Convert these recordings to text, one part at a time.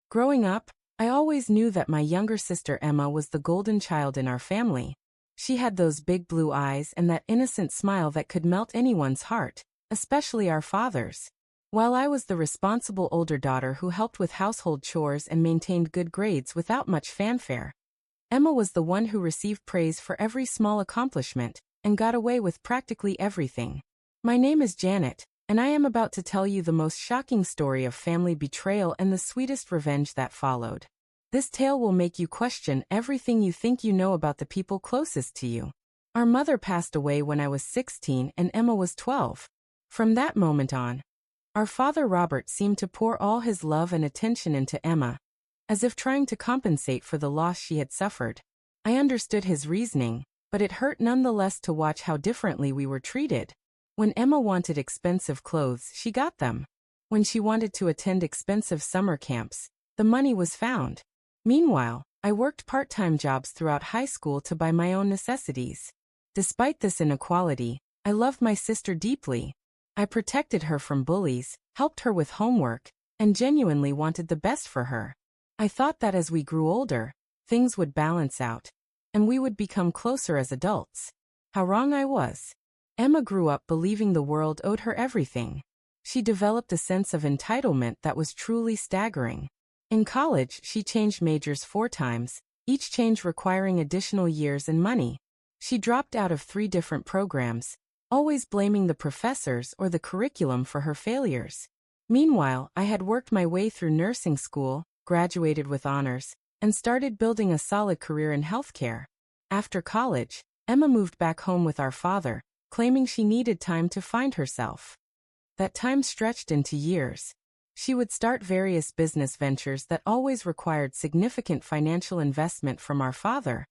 Growing up, I always knew that my younger sister Emma was the golden child in our family. She had those big blue eyes and that innocent smile that could melt anyone's heart, especially our father's. While I was the responsible older daughter who helped with household chores and maintained good grades without much fanfare, Emma was the one who received praise for every small accomplishment and got away with practically everything. My name is Janet, and I am about to tell you the most shocking story of family betrayal and the sweetest revenge that followed. This tale will make you question everything you think you know about the people closest to you. Our mother passed away when I was 16 and Emma was 12. From that moment on, our father Robert seemed to pour all his love and attention into Emma, as if trying to compensate for the loss she had suffered. I understood his reasoning, but it hurt nonetheless to watch how differently we were treated. When Emma wanted expensive clothes, she got them. When she wanted to attend expensive summer camps, the money was found. Meanwhile, I worked part-time jobs throughout high school to buy my own necessities. Despite this inequality, I loved my sister deeply. I protected her from bullies, helped her with homework, and genuinely wanted the best for her. I thought that as we grew older, things would balance out, and we would become closer as adults. How wrong I was. Emma grew up believing the world owed her everything. She developed a sense of entitlement that was truly staggering. In college, she changed majors 4 times, each change requiring additional years and money. She dropped out of 3 different programs, always blaming the professors or the curriculum for her failures. Meanwhile, I had worked my way through nursing school, graduated with honors, and started building a solid career in healthcare. After college, Emma moved back home with our father, claiming she needed time to find herself. That time stretched into years. She would start various business ventures that always required significant financial investment from our father,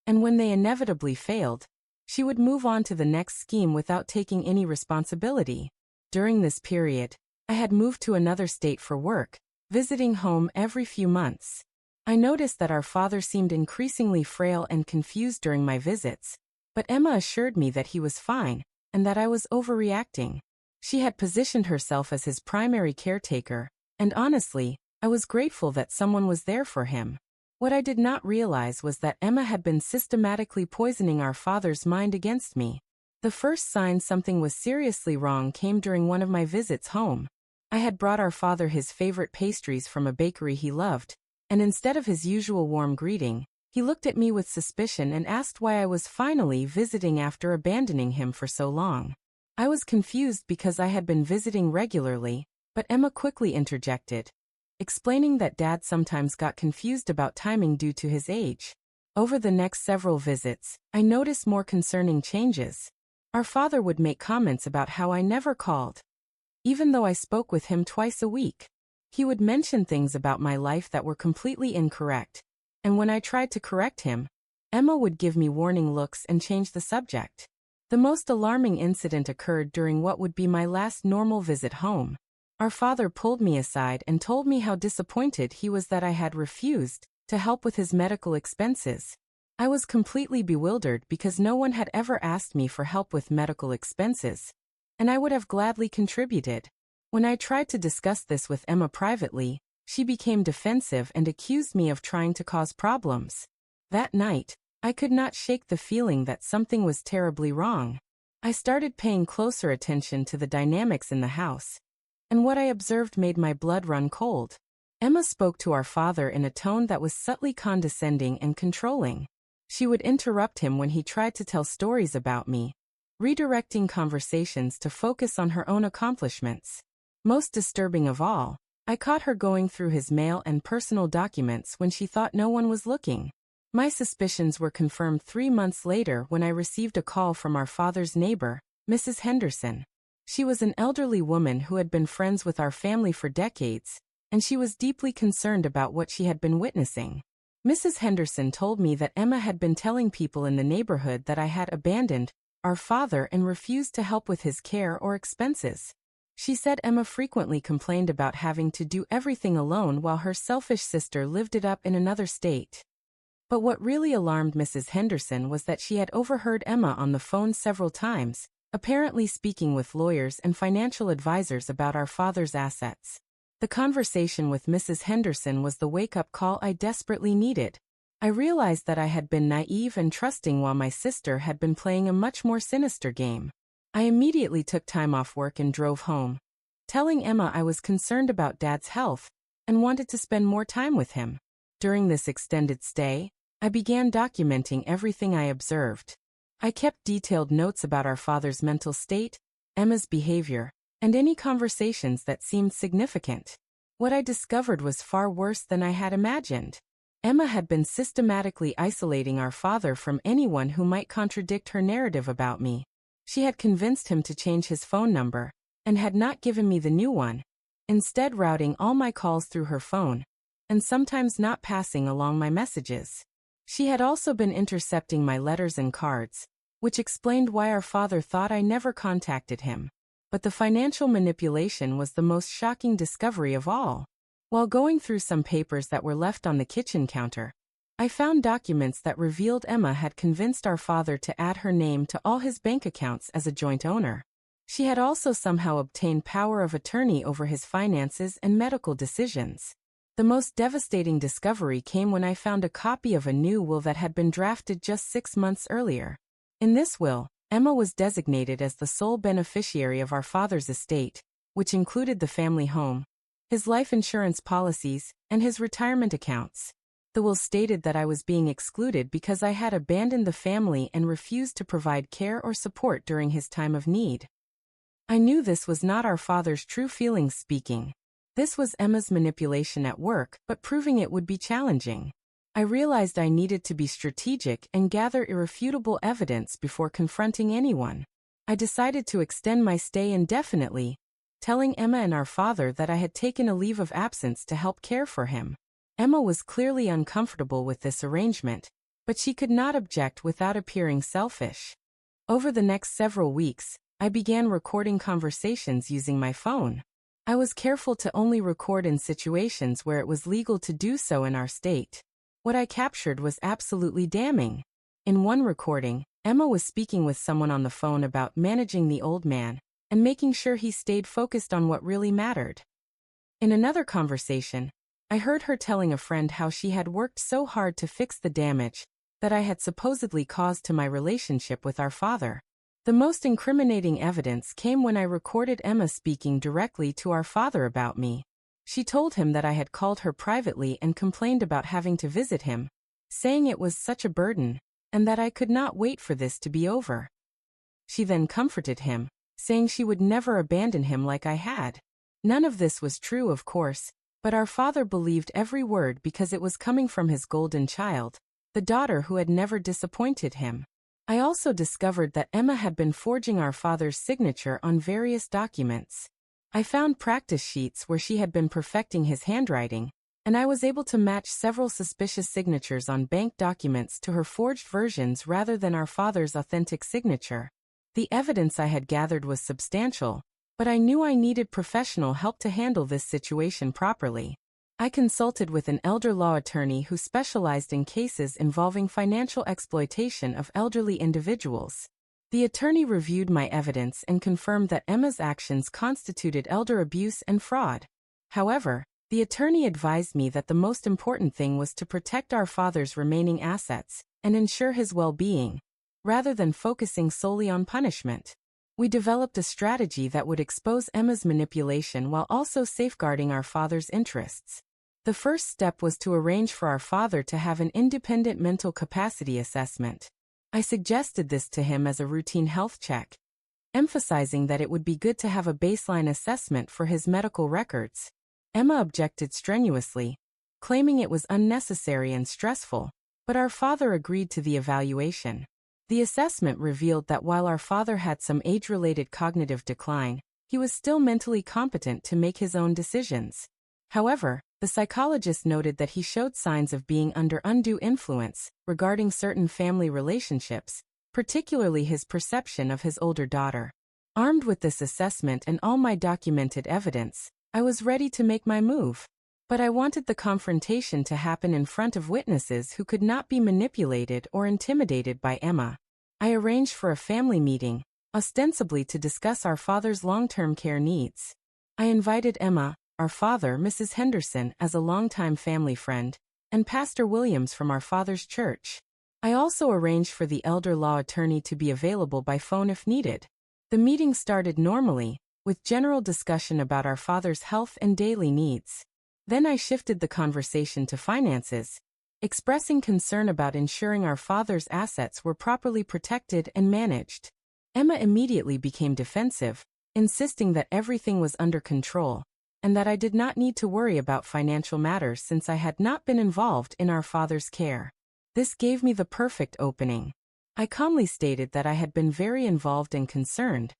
and when they inevitably failed, she would move on to the next scheme without taking any responsibility. During this period, I had moved to another state for work, visiting home every few months. I noticed that our father seemed increasingly frail and confused during my visits, but Emma assured me that he was fine, and that I was overreacting. She had positioned herself as his primary caretaker, and honestly, I was grateful that someone was there for him. What I did not realize was that Emma had been systematically poisoning our father's mind against me. The first sign something was seriously wrong came during one of my visits home. I had brought our father his favorite pastries from a bakery he loved, and instead of his usual warm greeting, he looked at me with suspicion and asked why I was finally visiting after abandoning him for so long. I was confused because I had been visiting regularly, but Emma quickly interjected, explaining that Dad sometimes got confused about timing due to his age. Over the next several visits, I noticed more concerning changes. Our father would make comments about how I never called, even though I spoke with him twice a week. He would mention things about my life that were completely incorrect, and when I tried to correct him, Emma would give me warning looks and change the subject. The most alarming incident occurred during what would be my last normal visit home. Our father pulled me aside and told me how disappointed he was that I had refused to help with his medical expenses. I was completely bewildered because no one had ever asked me for help with medical expenses, and I would have gladly contributed. When I tried to discuss this with Emma privately, she became defensive and accused me of trying to cause problems. That night, I could not shake the feeling that something was terribly wrong. I started paying closer attention to the dynamics in the house, and what I observed made my blood run cold. Emma spoke to our father in a tone that was subtly condescending and controlling. She would interrupt him when he tried to tell stories about me, redirecting conversations to focus on her own accomplishments. Most disturbing of all, I caught her going through his mail and personal documents when she thought no one was looking. My suspicions were confirmed 3 months later when I received a call from our father's neighbor, Mrs. Henderson. She was an elderly woman who had been friends with our family for decades, and she was deeply concerned about what she had been witnessing. Mrs. Henderson told me that Emma had been telling people in the neighborhood that I had abandoned our father and refused to help with his care or expenses. She said Emma frequently complained about having to do everything alone while her selfish sister lived it up in another state. But what really alarmed Mrs. Henderson was that she had overheard Emma on the phone several times, apparently speaking with lawyers and financial advisors about our father's assets. The conversation with Mrs. Henderson was the wake-up call I desperately needed. I realized that I had been naive and trusting while my sister had been playing a much more sinister game. I immediately took time off work and drove home, telling Emma I was concerned about Dad's health and wanted to spend more time with him. During this extended stay, I began documenting everything I observed. I kept detailed notes about our father's mental state, Emma's behavior, and any conversations that seemed significant. What I discovered was far worse than I had imagined. Emma had been systematically isolating our father from anyone who might contradict her narrative about me. She had convinced him to change his phone number, and had not given me the new one, instead routing all my calls through her phone, and sometimes not passing along my messages. She had also been intercepting my letters and cards, which explained why our father thought I never contacted him. But the financial manipulation was the most shocking discovery of all. While going through some papers that were left on the kitchen counter, I found documents that revealed Emma had convinced our father to add her name to all his bank accounts as a joint owner. She had also somehow obtained power of attorney over his finances and medical decisions. The most devastating discovery came when I found a copy of a new will that had been drafted just 6 months earlier. In this will, Emma was designated as the sole beneficiary of our father's estate, which included the family home, his life insurance policies, and his retirement accounts. The will stated that I was being excluded because I had abandoned the family and refused to provide care or support during his time of need. I knew this was not our father's true feelings speaking. This was Emma's manipulation at work, but proving it would be challenging. I realized I needed to be strategic and gather irrefutable evidence before confronting anyone. I decided to extend my stay indefinitely, telling Emma and our father that I had taken a leave of absence to help care for him. Emma was clearly uncomfortable with this arrangement, but she could not object without appearing selfish. Over the next several weeks, I began recording conversations using my phone. I was careful to only record in situations where it was legal to do so in our state. What I captured was absolutely damning. In one recording, Emma was speaking with someone on the phone about managing the old man and making sure he stayed focused on what really mattered. In another conversation, I heard her telling a friend how she had worked so hard to fix the damage that I had supposedly caused to my relationship with our father. The most incriminating evidence came when I recorded Emma speaking directly to our father about me. She told him that I had called her privately and complained about having to visit him, saying it was such a burden, and that I could not wait for this to be over. She then comforted him, saying she would never abandon him like I had. None of this was true, of course, but our father believed every word because it was coming from his golden child, the daughter who had never disappointed him. I also discovered that Emma had been forging our father's signature on various documents. I found practice sheets where she had been perfecting his handwriting, and I was able to match several suspicious signatures on bank documents to her forged versions rather than our father's authentic signature. The evidence I had gathered was substantial, but I knew I needed professional help to handle this situation properly. I consulted with an elder law attorney who specialized in cases involving financial exploitation of elderly individuals. The attorney reviewed my evidence and confirmed that Emma's actions constituted elder abuse and fraud. However, the attorney advised me that the most important thing was to protect our father's remaining assets and ensure his well-being, rather than focusing solely on punishment. We developed a strategy that would expose Emma's manipulation while also safeguarding our father's interests. The first step was to arrange for our father to have an independent mental capacity assessment. I suggested this to him as a routine health check, emphasizing that it would be good to have a baseline assessment for his medical records. Emma objected strenuously, claiming it was unnecessary and stressful, but our father agreed to the evaluation. The assessment revealed that while our father had some age-related cognitive decline, he was still mentally competent to make his own decisions. However, the psychologist noted that he showed signs of being under undue influence regarding certain family relationships, particularly his perception of his older daughter. Armed with this assessment and all my documented evidence, I was ready to make my move. But I wanted the confrontation to happen in front of witnesses who could not be manipulated or intimidated by Emma. I arranged for a family meeting, ostensibly to discuss our father's long-term care needs. I invited Emma, our father, Mrs. Henderson, as a longtime family friend, and Pastor Williams from our father's church. I also arranged for the elder law attorney to be available by phone if needed. The meeting started normally, with general discussion about our father's health and daily needs. Then I shifted the conversation to finances, expressing concern about ensuring our father's assets were properly protected and managed. Emma immediately became defensive, insisting that everything was under control, and that I did not need to worry about financial matters since I had not been involved in our father's care. This gave me the perfect opening. I calmly stated that I had been very involved and concerned,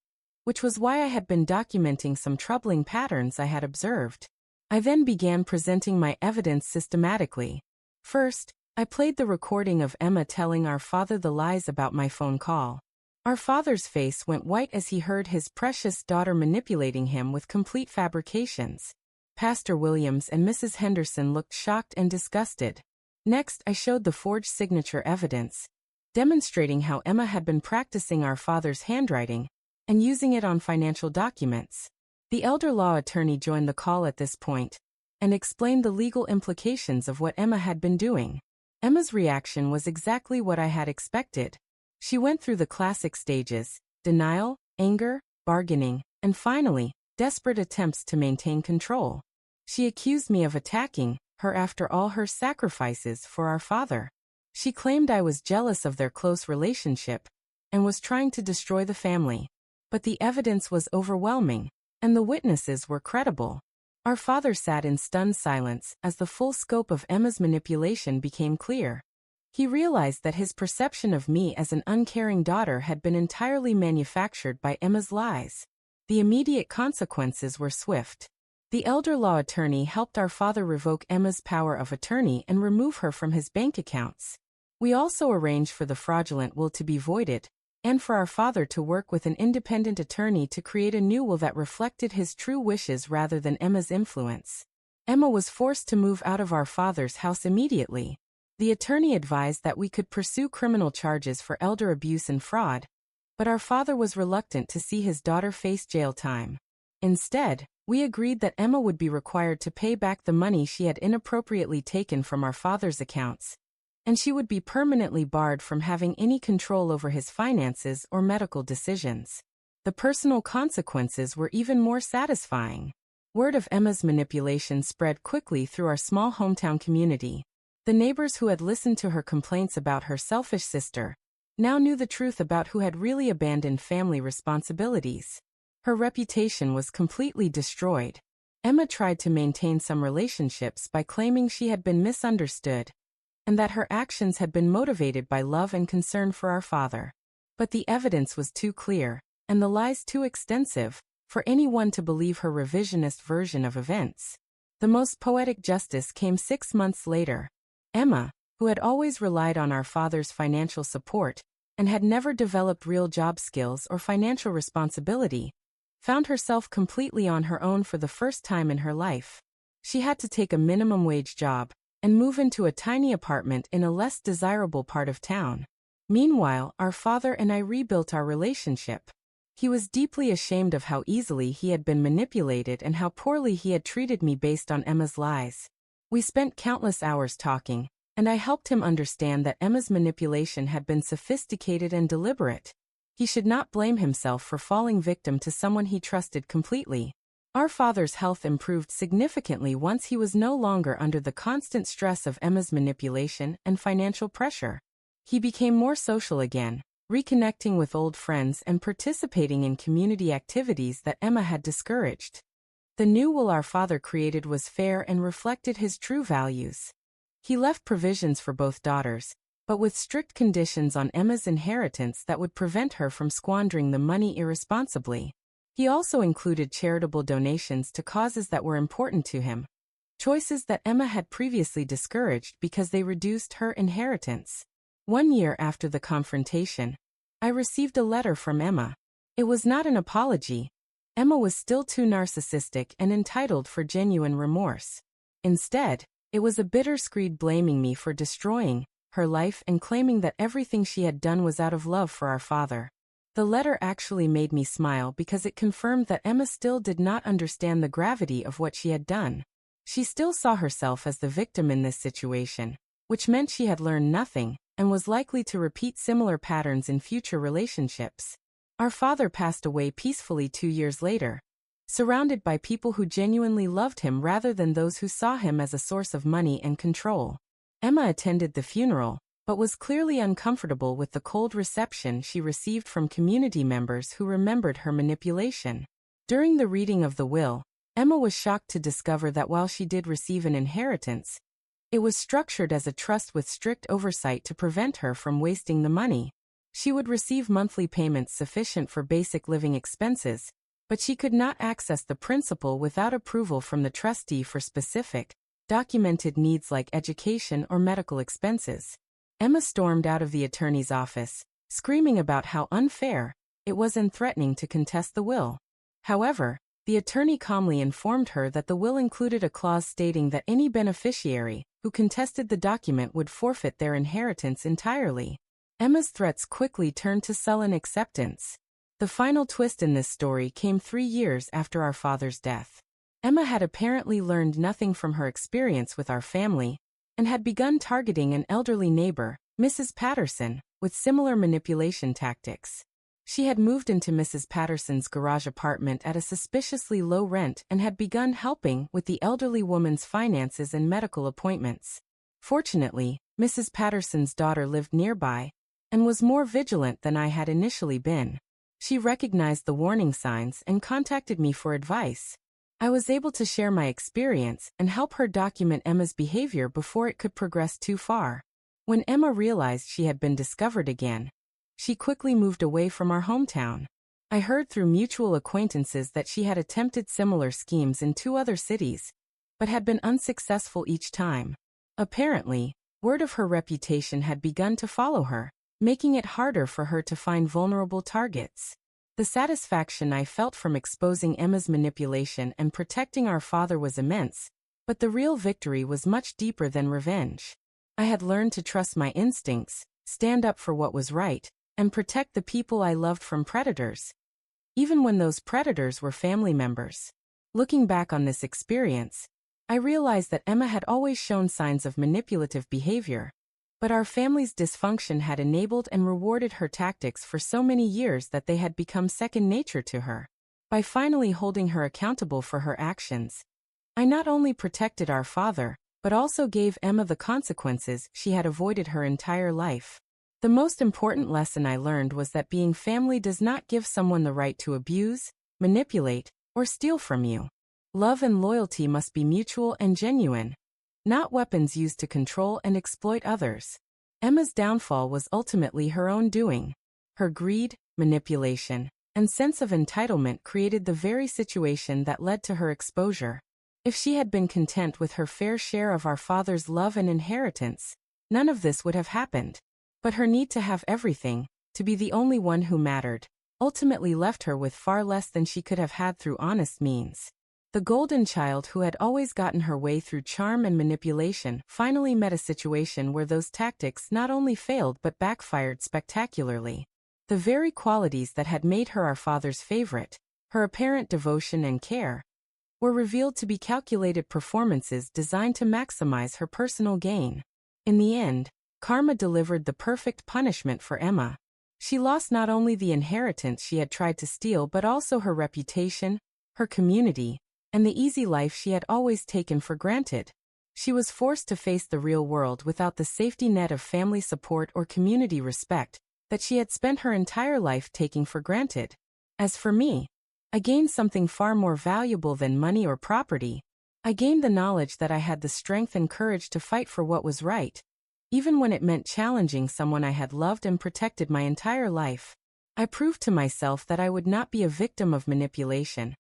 which was why I had been documenting some troubling patterns I had observed. I then began presenting my evidence systematically. First, I played the recording of Emma telling our father the lies about my phone call. Our father's face went white as he heard his precious daughter manipulating him with complete fabrications. Pastor Williams and Mrs. Henderson looked shocked and disgusted. Next, I showed the forged signature evidence, demonstrating how Emma had been practicing our father's handwriting and using it on financial documents. The elder law attorney joined the call at this point and explained the legal implications of what Emma had been doing. Emma's reaction was exactly what I had expected. She went through the classic stages: denial, anger, bargaining, and finally, desperate attempts to maintain control. She accused me of attacking her after all her sacrifices for our father. She claimed I was jealous of their close relationship and was trying to destroy the family. But the evidence was overwhelming, and the witnesses were credible. Our father sat in stunned silence as the full scope of Emma's manipulation became clear. He realized that his perception of me as an uncaring daughter had been entirely manufactured by Emma's lies. The immediate consequences were swift. The elder law attorney helped our father revoke Emma's power of attorney and remove her from his bank accounts. We also arranged for the fraudulent will to be voided, and for our father to work with an independent attorney to create a new will that reflected his true wishes rather than Emma's influence. Emma was forced to move out of our father's house immediately. The attorney advised that we could pursue criminal charges for elder abuse and fraud, but our father was reluctant to see his daughter face jail time. Instead, we agreed that Emma would be required to pay back the money she had inappropriately taken from our father's accounts, and she would be permanently barred from having any control over his finances or medical decisions. The personal consequences were even more satisfying. Word of Emma's manipulation spread quickly through our small hometown community. The neighbors who had listened to her complaints about her selfish sister now knew the truth about who had really abandoned family responsibilities. Her reputation was completely destroyed. Emma tried to maintain some relationships by claiming she had been misunderstood and that her actions had been motivated by love and concern for our father. But the evidence was too clear, and the lies too extensive, for anyone to believe her revisionist version of events. The most poetic justice came 6 months later. Emma, who had always relied on our father's financial support and had never developed real job skills or financial responsibility, found herself completely on her own for the first time in her life. She had to take a minimum wage job and move into a tiny apartment in a less desirable part of town. Meanwhile, our father and I rebuilt our relationship. He was deeply ashamed of how easily he had been manipulated and how poorly he had treated me based on Emma's lies. We spent countless hours talking, and I helped him understand that Emma's manipulation had been sophisticated and deliberate. He should not blame himself for falling victim to someone he trusted completely. Our father's health improved significantly once he was no longer under the constant stress of Emma's manipulation and financial pressure. He became more social again, reconnecting with old friends and participating in community activities that Emma had discouraged. The new will our father created was fair and reflected his true values. He left provisions for both daughters, but with strict conditions on Emma's inheritance that would prevent her from squandering the money irresponsibly. He also included charitable donations to causes that were important to him, choices that Emma had previously discouraged because they reduced her inheritance. 1 year after the confrontation, I received a letter from Emma. It was not an apology. Emma was still too narcissistic and entitled for genuine remorse. Instead, it was a bitter screed blaming me for destroying her life and claiming that everything she had done was out of love for our father. The letter actually made me smile because it confirmed that Emma still did not understand the gravity of what she had done. She still saw herself as the victim in this situation, which meant she had learned nothing and was likely to repeat similar patterns in future relationships. Our father passed away peacefully 2 years later, surrounded by people who genuinely loved him rather than those who saw him as a source of money and control. Emma attended the funeral, but was clearly uncomfortable with the cold reception she received from community members who remembered her manipulation. During the reading of the will, Emma was shocked to discover that while she did receive an inheritance, it was structured as a trust with strict oversight to prevent her from wasting the money. She would receive monthly payments sufficient for basic living expenses, but she could not access the principal without approval from the trustee for specific, documented needs like education or medical expenses. Emma stormed out of the attorney's office, screaming about how unfair it was and threatening to contest the will. However, the attorney calmly informed her that the will included a clause stating that any beneficiary who contested the document would forfeit their inheritance entirely. Emma's threats quickly turned to sullen acceptance. The final twist in this story came 3 years after our father's death. Emma had apparently learned nothing from her experience with our family and had begun targeting an elderly neighbor, Mrs. Patterson, with similar manipulation tactics. She had moved into Mrs. Patterson's garage apartment at a suspiciously low rent and had begun helping with the elderly woman's finances and medical appointments. Fortunately, Mrs. Patterson's daughter lived nearby and was more vigilant than I had initially been. She recognized the warning signs and contacted me for advice. I was able to share my experience and help her document Emma's behavior before it could progress too far. When Emma realized she had been discovered again, she quickly moved away from our hometown. I heard through mutual acquaintances that she had attempted similar schemes in 2 other cities, but had been unsuccessful each time. Apparently, word of her reputation had begun to follow her, making it harder for her to find vulnerable targets. The satisfaction I felt from exposing Emma's manipulation and protecting our father was immense, but the real victory was much deeper than revenge. I had learned to trust my instincts, stand up for what was right, and protect the people I loved from predators, even when those predators were family members. Looking back on this experience, I realized that Emma had always shown signs of manipulative behavior, but our family's dysfunction had enabled and rewarded her tactics for so many years that they had become second nature to her. By finally holding her accountable for her actions, I not only protected our father, but also gave Emma the consequences she had avoided her entire life. The most important lesson I learned was that being family does not give someone the right to abuse, manipulate, or steal from you. Love and loyalty must be mutual and genuine, not weapons used to control and exploit others. Emma's downfall was ultimately her own doing. Her greed, manipulation, and sense of entitlement created the very situation that led to her exposure. If she had been content with her fair share of our father's love and inheritance, none of this would have happened. But her need to have everything, to be the only one who mattered, ultimately left her with far less than she could have had through honest means. The golden child who had always gotten her way through charm and manipulation finally met a situation where those tactics not only failed but backfired spectacularly. The very qualities that had made her our father's favorite, her apparent devotion and care, were revealed to be calculated performances designed to maximize her personal gain. In the end, karma delivered the perfect punishment for Emma. She lost not only the inheritance she had tried to steal but also her reputation, her community, and the easy life she had always taken for granted. She was forced to face the real world without the safety net of family support or community respect that she had spent her entire life taking for granted. As for me, I gained something far more valuable than money or property. I gained the knowledge that I had the strength and courage to fight for what was right, even when it meant challenging someone I had loved and protected my entire life. I proved to myself that I would not be a victim of manipulation,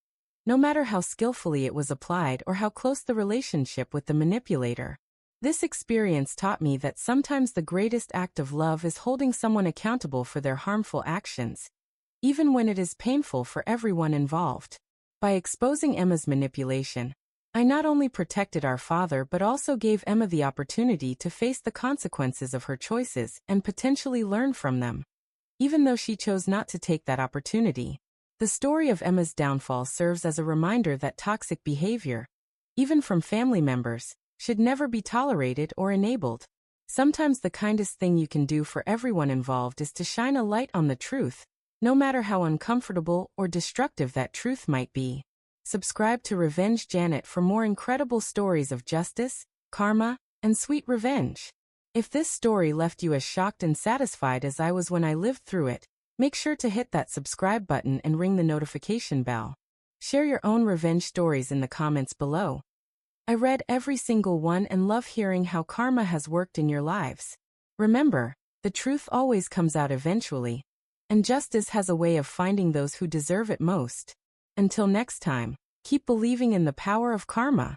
no matter how skillfully it was applied or how close the relationship with the manipulator. This experience taught me that sometimes the greatest act of love is holding someone accountable for their harmful actions, even when it is painful for everyone involved. By exposing Emma's manipulation, I not only protected our father but also gave Emma the opportunity to face the consequences of her choices and potentially learn from them. even though she chose not to take that opportunity. The story of Emma's downfall serves as a reminder that toxic behavior, even from family members, should never be tolerated or enabled. Sometimes the kindest thing you can do for everyone involved is to shine a light on the truth, no matter how uncomfortable or destructive that truth might be. Subscribe to Revenge Janet for more incredible stories of justice, karma, and sweet revenge. If this story left you as shocked and satisfied as I was when I lived through it, make sure to hit that subscribe button and ring the notification bell. Share your own revenge stories in the comments below. I read every single one and love hearing how karma has worked in your lives. Remember, the truth always comes out eventually, and justice has a way of finding those who deserve it most. Until next time, keep believing in the power of karma.